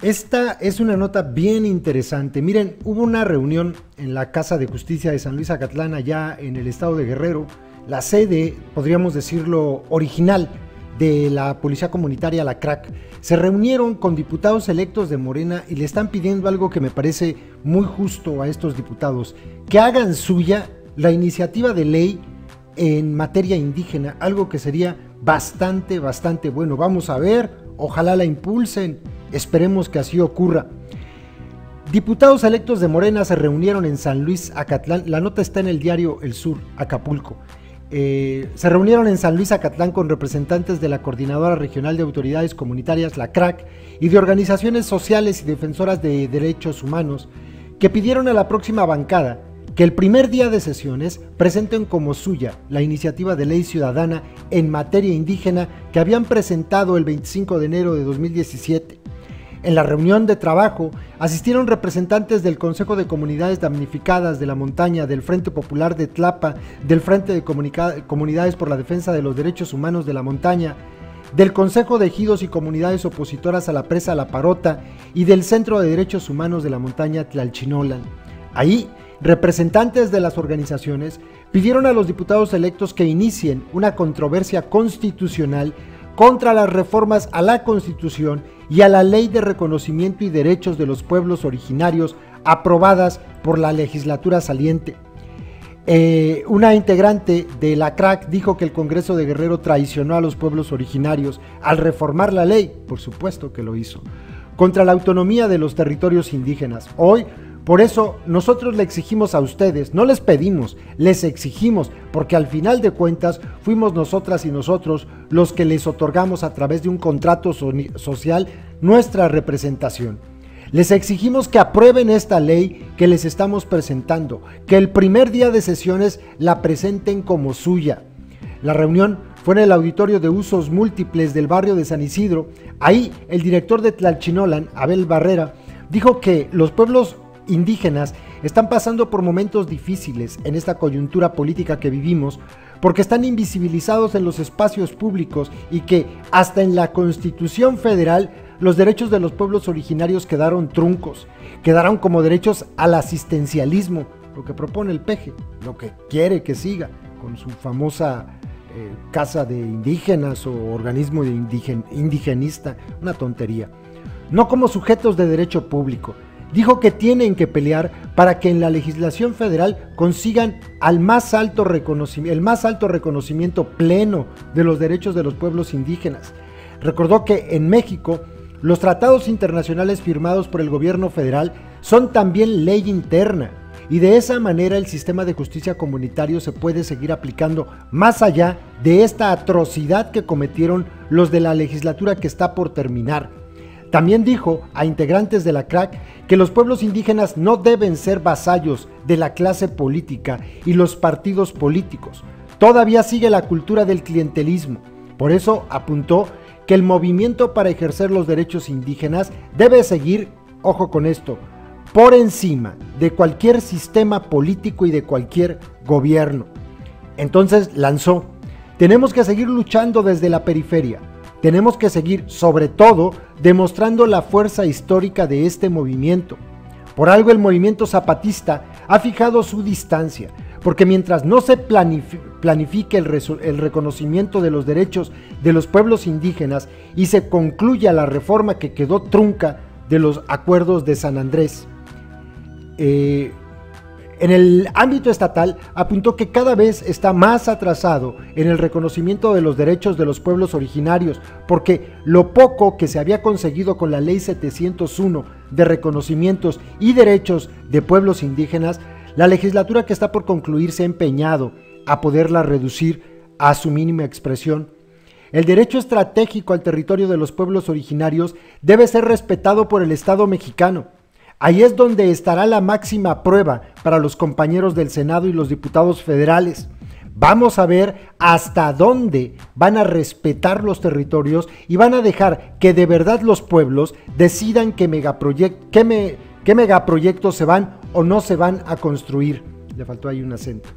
Esta es una nota bien interesante. Miren, hubo una reunión en la Casa de Justicia de San Luis Acatlán, allá en el estado de Guerrero, la sede, podríamos decirlo, original de la Policía Comunitaria, la CRAC. Se reunieron con diputados electos de Morena y le están pidiendo algo que me parece muy justo a estos diputados, que hagan suya la iniciativa de ley en materia indígena, algo que sería bastante bueno. Vamos a ver, ojalá la impulsen, esperemos que así ocurra. Diputados electos de Morena se reunieron en San Luis Acatlán, la nota está en el diario El Sur, Acapulco. Se reunieron en San Luis Acatlán con representantes de la Coordinadora Regional de Autoridades Comunitarias, la CRAC, y de organizaciones sociales y defensoras de derechos humanos, que pidieron a la próxima bancada que el primer día de sesiones presenten como suya la iniciativa de ley ciudadana en materia indígena que habían presentado el 25 de enero de 2017. En la reunión de trabajo asistieron representantes del Consejo de Comunidades Damnificadas de la Montaña, del Frente Popular de Tlapa, del Frente de Comunidades por la Defensa de los Derechos Humanos de la Montaña, del Consejo de Ejidos y Comunidades Opositoras a la Presa La Parota y del Centro de Derechos Humanos de la Montaña Tlalchinolan. Ahí, representantes de las organizaciones pidieron a los diputados electos que inicien una controversia constitucional contra las reformas a la Constitución y a la Ley de Reconocimiento y Derechos de los Pueblos Originarios aprobadas por la legislatura saliente. Una integrante de la CRAC dijo que el Congreso de Guerrero traicionó a los pueblos originarios al reformar la ley, por supuesto que lo hizo, contra la autonomía de los territorios indígenas. Hoy, por eso, nosotros le exigimos a ustedes, no les pedimos, les exigimos, porque al final de cuentas fuimos nosotras y nosotros los que les otorgamos a través de un contrato social nuestra representación. Les exigimos que aprueben esta ley que les estamos presentando, que el primer día de sesiones la presenten como suya. La reunión fue en el auditorio de usos múltiples del barrio de San Isidro. Ahí el director de Tlalchinolan, Abel Barrera, dijo que los pueblos indígenas están pasando por momentos difíciles en esta coyuntura política que vivimos porque están invisibilizados en los espacios públicos y que hasta en la Constitución Federal los derechos de los pueblos originarios quedaron truncos, quedaron como derechos al asistencialismo, lo que propone el PG, lo que quiere que siga con su famosa casa de indígenas o organismo de indigenista, una tontería, no como sujetos de derecho público. Dijo que tienen que pelear para que en la legislación federal consigan el más alto reconocimiento pleno de los derechos de los pueblos indígenas. Recordó que en México los tratados internacionales firmados por el gobierno federal son también ley interna y de esa manera el sistema de justicia comunitario se puede seguir aplicando más allá de esta atrocidad que cometieron los de la legislatura que está por terminar. También dijo a integrantes de la CRAC que los pueblos indígenas no deben ser vasallos de la clase política y los partidos políticos. Todavía sigue la cultura del clientelismo. Por eso apuntó que el movimiento para ejercer los derechos indígenas debe seguir, ojo con esto, por encima de cualquier sistema político y de cualquier gobierno. Entonces lanzó: tenemos que seguir luchando desde la periferia. Tenemos que seguir, sobre todo, demostrando la fuerza histórica de este movimiento. Por algo el movimiento zapatista ha fijado su distancia, porque mientras no se planifique el reconocimiento de los derechos de los pueblos indígenas y se concluya la reforma que quedó trunca de los acuerdos de San Andrés, en el ámbito estatal apuntó que cada vez está más atrasado en el reconocimiento de los derechos de los pueblos originarios, porque lo poco que se había conseguido con la Ley 701 de reconocimientos y derechos de pueblos indígenas, la legislatura que está por concluir se ha empeñado a poderla reducir a su mínima expresión. El derecho estratégico al territorio de los pueblos originarios debe ser respetado por el Estado mexicano. Ahí es donde estará la máxima prueba para los compañeros del Senado y los diputados federales. Vamos a ver hasta dónde van a respetar los territorios y van a dejar que de verdad los pueblos decidan qué megaproyectos se van o no se van a construir. Le faltó ahí un acento.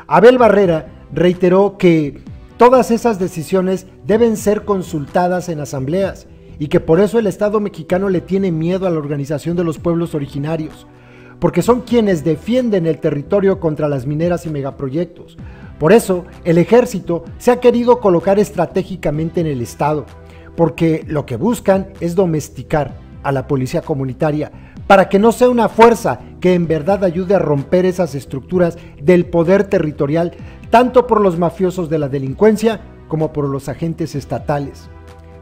Abel Barrera reiteró que todas esas decisiones deben ser consultadas en asambleas y que por eso el Estado mexicano le tiene miedo a la Organización de los Pueblos Originarios, porque son quienes defienden el territorio contra las mineras y megaproyectos. Por eso el ejército se ha querido colocar estratégicamente en el Estado, porque lo que buscan es domesticar a la policía comunitaria para que no sea una fuerza que en verdad ayude a romper esas estructuras del poder territorial, tanto por los mafiosos de la delincuencia como por los agentes estatales.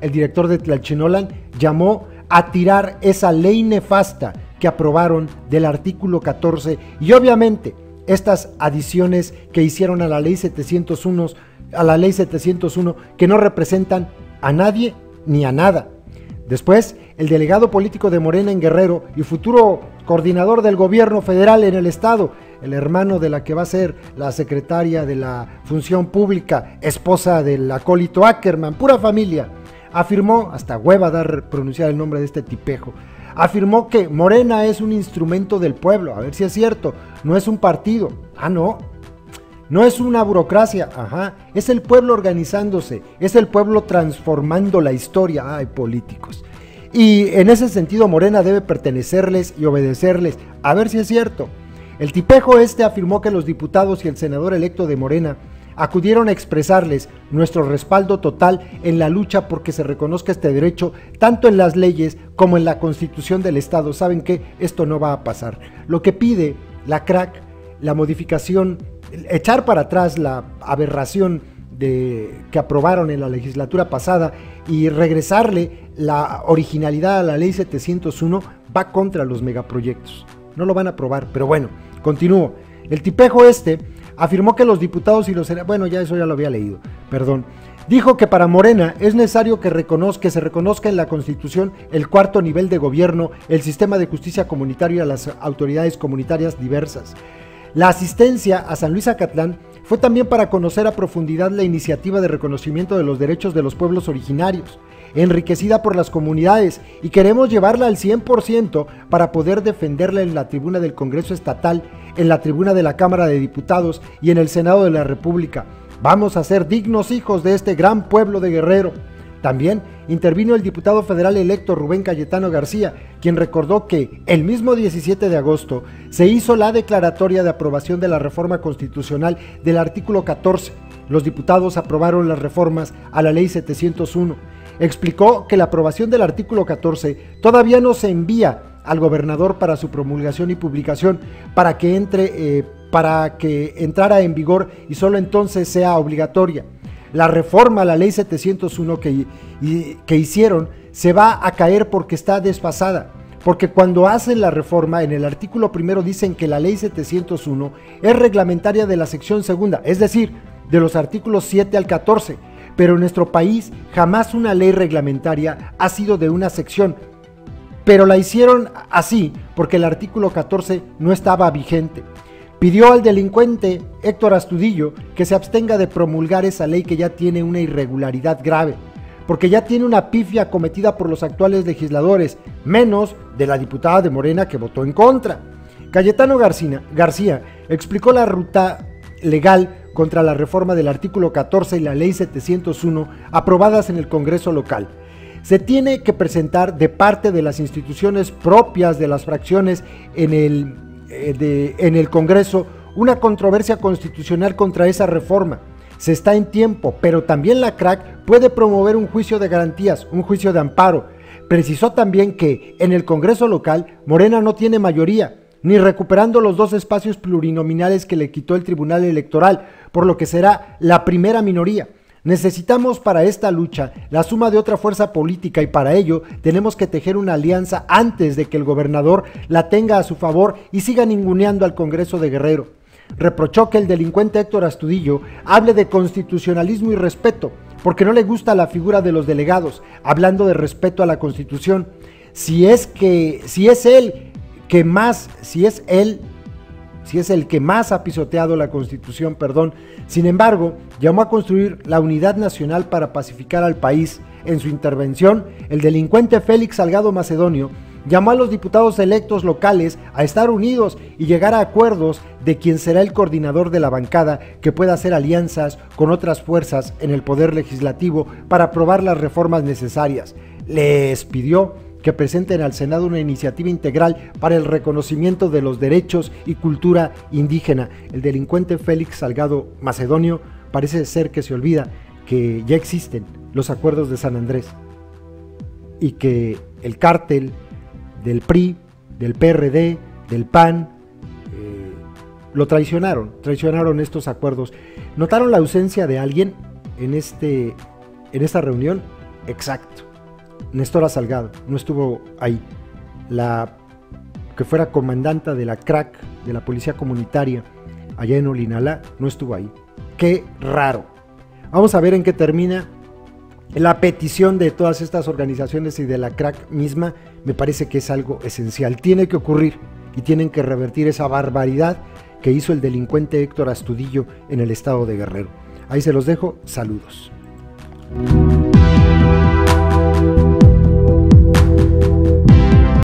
El director de Tlalchinolan llamó a tirar esa ley nefasta que aprobaron del artículo 14 y obviamente estas adiciones que hicieron a la ley 701, que no representan a nadie ni a nada. Después, el delegado político de Morena en Guerrero y futuro coordinador del gobierno federal en el estado, el hermano de la que va a ser la secretaria de la Función Pública, esposa del acólito Ackerman, pura familia, afirmó, hasta hueva dar pronunciar el nombre de este tipejo, afirmó que Morena es un instrumento del pueblo. A ver si es cierto, no es un partido. Ah, no es una burocracia, es el pueblo organizándose, es el pueblo transformando la historia. Ay, políticos. Y en ese sentido Morena debe pertenecerles y obedecerles. A ver si es cierto. El tipejo afirmó que los diputados y el senador electo de Morena acudieron a expresarles nuestro respaldo total en la lucha porque se reconozca este derecho tanto en las leyes como en la Constitución del Estado. ¿Saben qué? Esto no va a pasar. Lo que pide la CRAC, la modificación, echar para atrás la aberración que aprobaron en la legislatura pasada y regresarle la originalidad a la ley 701, va contra los megaproyectos. No lo van a aprobar, pero bueno, continúo. El tipejo afirmó que los diputados y los senadores, bueno, ya eso ya lo había leído, perdón, dijo que para Morena es necesario que se reconozca en la Constitución el cuarto nivel de gobierno, el sistema de justicia comunitaria y las autoridades comunitarias diversas. La asistencia a San Luis Acatlán fue también para conocer a profundidad la iniciativa de reconocimiento de los derechos de los pueblos originarios, enriquecida por las comunidades, y queremos llevarla al 100% para poder defenderla en la tribuna del Congreso Estatal, en la tribuna de la Cámara de Diputados y en el Senado de la República. Vamos a ser dignos hijos de este gran pueblo de Guerrero. También intervino el diputado federal electo Rubén Cayetano García, quien recordó que el mismo 17 de agosto se hizo la declaratoria de aprobación de la reforma constitucional del artículo 14. Los diputados aprobaron las reformas a la ley 701. Explicó que la aprobación del artículo 14 todavía no se envía al gobernador para su promulgación y publicación para que entrara en vigor y solo entonces sea obligatoria. La reforma a la ley 701 que hicieron se va a caer porque está desfasada, porque cuando hacen la reforma en el artículo primero dicen que la ley 701 es reglamentaria de la sección segunda, es decir, de los artículos 7 al 14, pero en nuestro país jamás una ley reglamentaria ha sido de una sección, pero la hicieron así porque el artículo 14 no estaba vigente. Pidió al delincuente Héctor Astudillo que se abstenga de promulgar esa ley que ya tiene una irregularidad grave, porque ya tiene una pifia cometida por los actuales legisladores, menos de la diputada de Morena que votó en contra. Cayetano García explicó la ruta legal contra la reforma del artículo 14 y la ley 701 aprobadas en el Congreso local. Se tiene que presentar de parte de las instituciones propias de las fracciones en el Congreso una controversia constitucional contra esa reforma. Se está en tiempo, pero también la CRAC puede promover un juicio de garantías, un juicio de amparo. Precisó también que en el Congreso local Morena no tiene mayoría, ni recuperando los 2 espacios plurinominales que le quitó el Tribunal Electoral, por lo que será la primera minoría. Necesitamos para esta lucha la suma de otra fuerza política y para ello tenemos que tejer una alianza antes de que el gobernador la tenga a su favor y siga ninguneando al Congreso de Guerrero. Reprochó que el delincuente Héctor Astudillo hable de constitucionalismo y respeto, porque no le gusta la figura de los delegados, hablando de respeto a la Constitución. Si es el que más ha pisoteado la Constitución, Sin embargo, llamó a construir la unidad nacional para pacificar al país. En su intervención, el delincuente Félix Salgado Macedonio llamó a los diputados electos locales a estar unidos y llegar a acuerdos de quién será el coordinador de la bancada que pueda hacer alianzas con otras fuerzas en el poder legislativo para aprobar las reformas necesarias. les pidió que presenten al Senado una iniciativa integral para el reconocimiento de los derechos y cultura indígena. El delincuente Félix Salgado Macedonio parece ser que se olvida que ya existen los acuerdos de San Andrés y que el cártel del PRI, del PRD, del PAN, lo traicionaron estos acuerdos. ¿Notaron la ausencia de alguien en esta reunión? Exacto. Néstora Salgado no estuvo ahí. La que fuera comandanta de la CRAC, de la Policía Comunitaria, allá en Olinalá, no estuvo ahí. Qué raro. Vamos a ver en qué termina la petición de todas estas organizaciones y de la CRAC misma. Me parece que es algo esencial. Tiene que ocurrir y tienen que revertir esa barbaridad que hizo el delincuente Héctor Astudillo en el estado de Guerrero. Ahí se los dejo. Saludos.